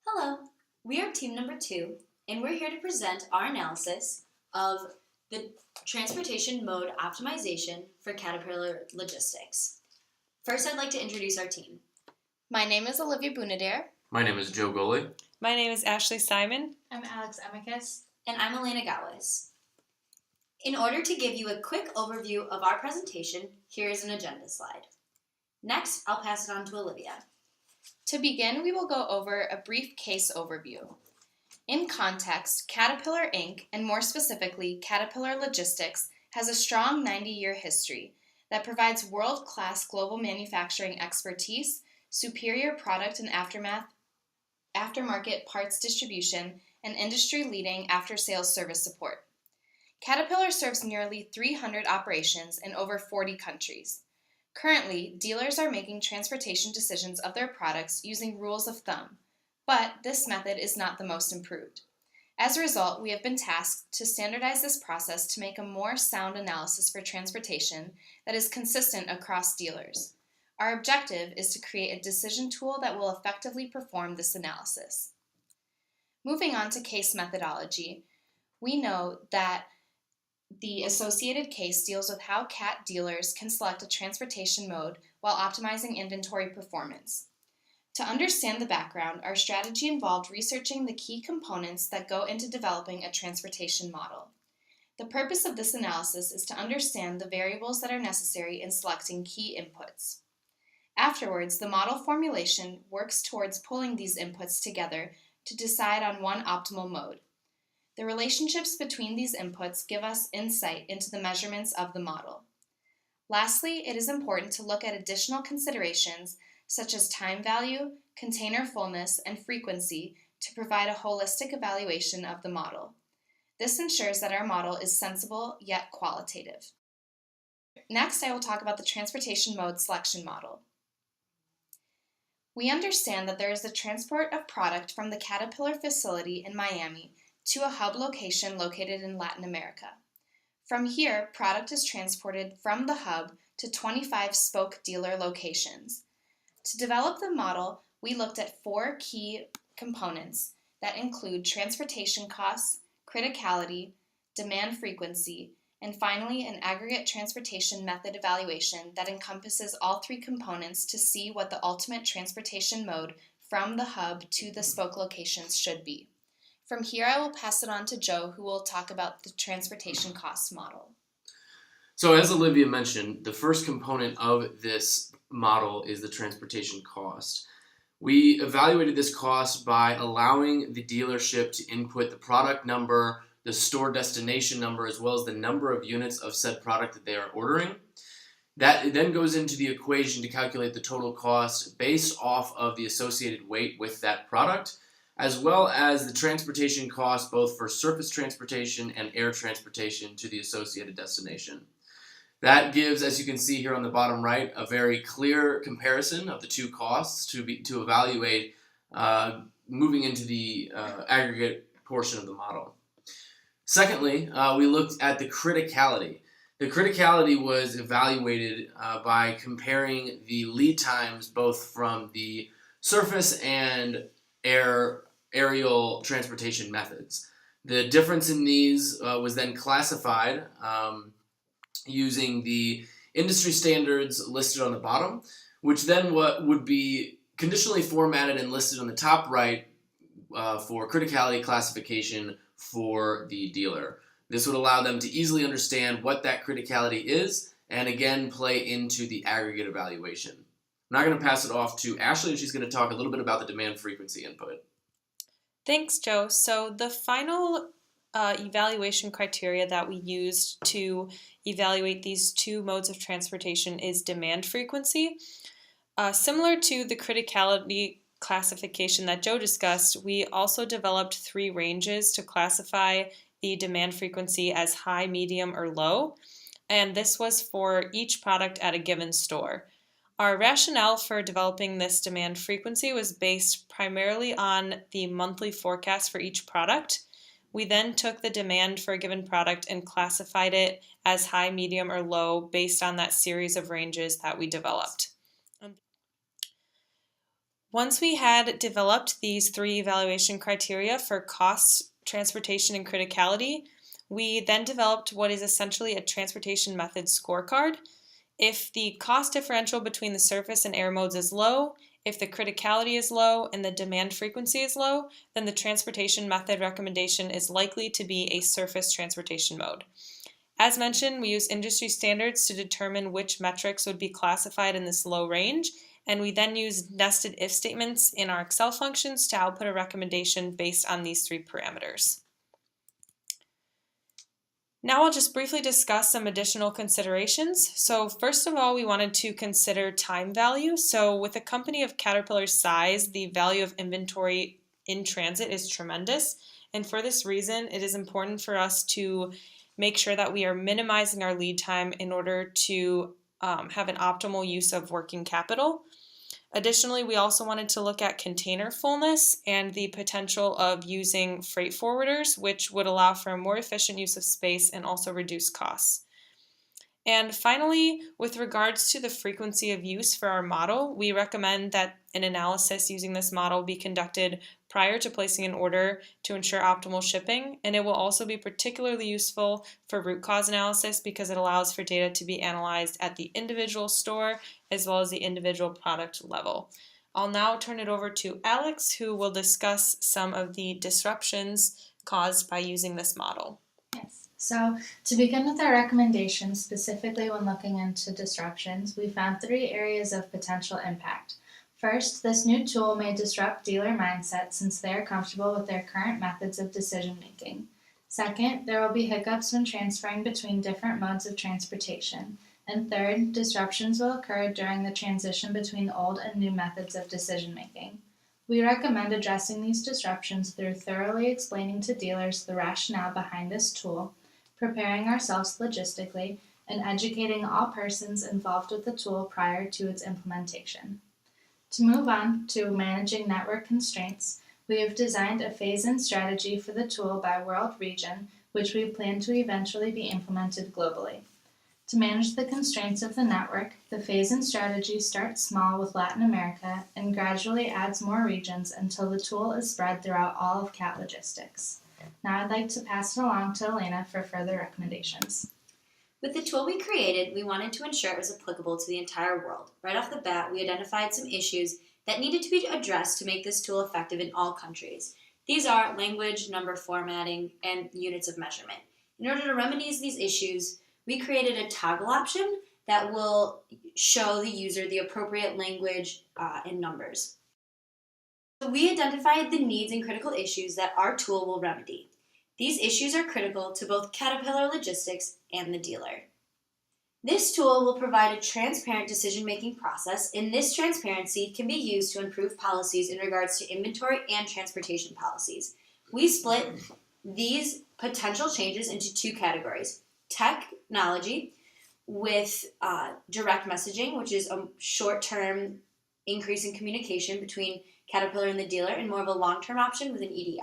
Hello, we are team number 2, and we're here to present our analysis of the transportation mode optimization for Caterpillar Logistics. First, I'd like to introduce our team. My name is Olivia Bunadair. My name is Joe Goley. My name is Ashley Simon. I'm Alex Amicus. And I'm Elena Gowis. In order to give you a quick overview of our presentation, here is an agenda slide. Next, I'll pass it on to Olivia. To begin, we will go over a brief case overview. In context, Caterpillar Inc., and more specifically, Caterpillar Logistics, has a strong 90-year history that provides world-class global manufacturing expertise, superior product and aftermarket parts distribution, and industry-leading after-sales service support. Caterpillar serves nearly 300 operations in over 40 countries. Currently, dealers are making transportation decisions of their products using rules of thumb, but this method is not the most improved. As a result, we have been tasked to standardize this process to make a more sound analysis for transportation that is consistent across dealers. Our objective is to create a decision tool that will effectively perform this analysis. Moving on to case methodology, we know that the associated case deals with how CAT dealers can select a transportation mode while optimizing inventory performance. To understand the background, our strategy involved researching the key components that go into developing a transportation model. The purpose of this analysis is to understand the variables that are necessary in selecting key inputs. Afterwards, the model formulation works towards pulling these inputs together to decide on one optimal mode. The relationships between these inputs give us insight into the measurements of the model. Lastly, it is important to look at additional considerations such as time value, container fullness, and frequency to provide a holistic evaluation of the model. This ensures that our model is sensible yet qualitative. Next, I will talk about the transportation mode selection model. We understand that there is the transport of product from the Caterpillar facility in Miami to a hub location located in Latin America. From here, product is transported from the hub to 25 spoke dealer locations. To develop the model, we looked at 4 key components that include transportation costs, criticality, demand frequency, and finally an aggregate transportation method evaluation that encompasses all 3 components to see what the ultimate transportation mode from the hub to the spoke locations should be. From here, I will pass it on to Joe, who will talk about the transportation cost model. So as Olivia mentioned, the first component of this model is the transportation cost. We evaluated this cost by allowing the dealership to input the product number, the store destination number, as well as the number of units of said product that they are ordering. That then goes into the equation to calculate the total cost based off of the associated weight with that product, as well as the transportation cost both for surface transportation and air transportation to the associated destination. That gives, as you can see here on the bottom right, a very clear comparison of the 2 costs to evaluate moving into the aggregate portion of the model. Secondly, we looked at the criticality. The criticality was evaluated by comparing the lead times both from the surface and aerial transportation methods. The difference in these was then classified using the industry standards listed on the bottom, which then would be conditionally formatted and listed on the top right for criticality classification for the dealer. This would allow them to easily understand what that criticality is and again play into the aggregate evaluation. I'm now going to pass it off to Ashley, and she's going to talk a little bit about the demand frequency input. Thanks, Joe. So the final evaluation criteria that we used to evaluate these 2 modes of transportation is demand frequency. Similar to the criticality classification that Joe discussed, we also developed 3 ranges to classify the demand frequency as high, medium, or low, and this was for each product at a given store. Our rationale for developing this demand frequency was based primarily on the monthly forecast for each product. We then took the demand for a given product and classified it as high, medium, or low based on that series of ranges that we developed. Once we had developed these 3 evaluation criteria for cost, transportation, and criticality, we then developed what is essentially a transportation method scorecard. If the cost differential between the surface and air modes is low, if the criticality is low, and the demand frequency is low, then the transportation method recommendation is likely to be a surface transportation mode. As mentioned, we use industry standards to determine which metrics would be classified in this low range, and we then use nested if statements in our Excel functions to output a recommendation based on these 3 parameters. Now I'll just briefly discuss some additional considerations. So first of all, we wanted to consider time value. So with a company of Caterpillar's size, the value of inventory in transit is tremendous. And for this reason, it is important for us to make sure that we are minimizing our lead time in order to have an optimal use of working capital. Additionally, we also wanted to look at container fullness and the potential of using freight forwarders, which would allow for a more efficient use of space and also reduce costs. And finally, with regards to the frequency of use for our model, we recommend that an analysis using this model be conducted prior to placing an order to ensure optimal shipping, and it will also be particularly useful for root cause analysis because it allows for data to be analyzed at the individual store as well as the individual product level. I'll now turn it over to Alex, who will discuss some of the disruptions caused by using this model. Yes. So to begin with our recommendations, specifically when looking into disruptions, we found 3 areas of potential impact. First, this new tool may disrupt dealer mindsets since they are comfortable with their current methods of decision making. Second, there will be hiccups when transferring between different modes of transportation. And third, disruptions will occur during the transition between old and new methods of decision making. We recommend addressing these disruptions through thoroughly explaining to dealers the rationale behind this tool, preparing ourselves logistically, and educating all persons involved with the tool prior to its implementation. To move on to managing network constraints, we have designed a phase-in strategy for the tool by world region, which we plan to eventually be implemented globally. To manage the constraints of the network, the phase-in strategy starts small with Latin America and gradually adds more regions until the tool is spread throughout all of CAT Logistics. Now I'd like to pass it along to Elena for further recommendations. With the tool we created, we wanted to ensure it was applicable to the entire world. Right off the bat, we identified some issues that needed to be addressed to make this tool effective in all countries. These are language, number formatting, and units of measurement. In order to remedy these issues, we created a toggle option that will show the user the appropriate language and numbers. So we identified the needs and critical issues that our tool will remedy. These issues are critical to both Caterpillar Logistics and the dealer. This tool will provide a transparent decision-making process, and this transparency can be used to improve policies in regards to inventory and transportation policies. We split these potential changes into 2 categories: technology with direct messaging, which is a short-term increase in communication between Caterpillar and the dealer, and more of a long-term option with an EDI.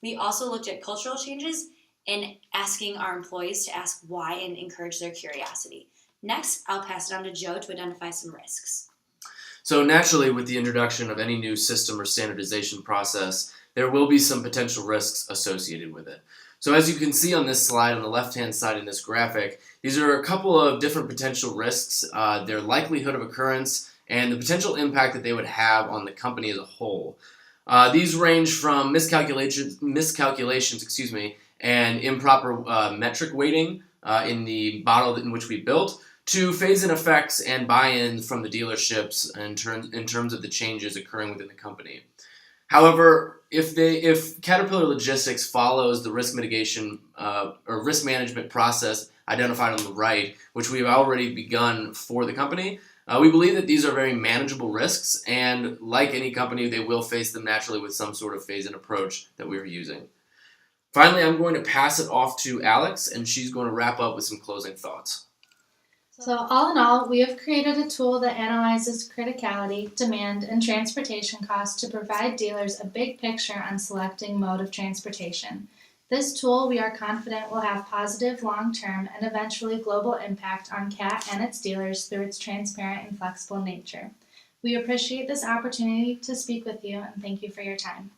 We also looked at cultural changes and asking our employees to ask why and encourage their curiosity. Next, I'll pass it on to Joe to identify some risks. So naturally, with the introduction of any new system or standardization process, there will be some potential risks associated with it. So as you can see on this slide on the left-hand side in this graphic, these are a couple of different potential risks, their likelihood of occurrence, and the potential impact that they would have on the company as a whole. These range from miscalculations, and improper metric weighting in the model in which we built, to phase-in effects and buy-in from the dealerships in terms of the changes occurring within the company. However, if Caterpillar Logistics follows the risk mitigation or risk management process identified on the right, which we've already begun for the company, we believe that these are very manageable risks, and like any company, they will face them naturally with some sort of phase-in approach that we're using. Finally, I'm going to pass it off to Alex, and she's going to wrap up with some closing thoughts. So all in all, we have created a tool that analyzes criticality, demand, and transportation costs to provide dealers a big picture on selecting mode of transportation. This tool, we are confident, will have positive long-term and eventually global impact on CAT and its dealers through its transparent and flexible nature. We appreciate this opportunity to speak with you and thank you for your time.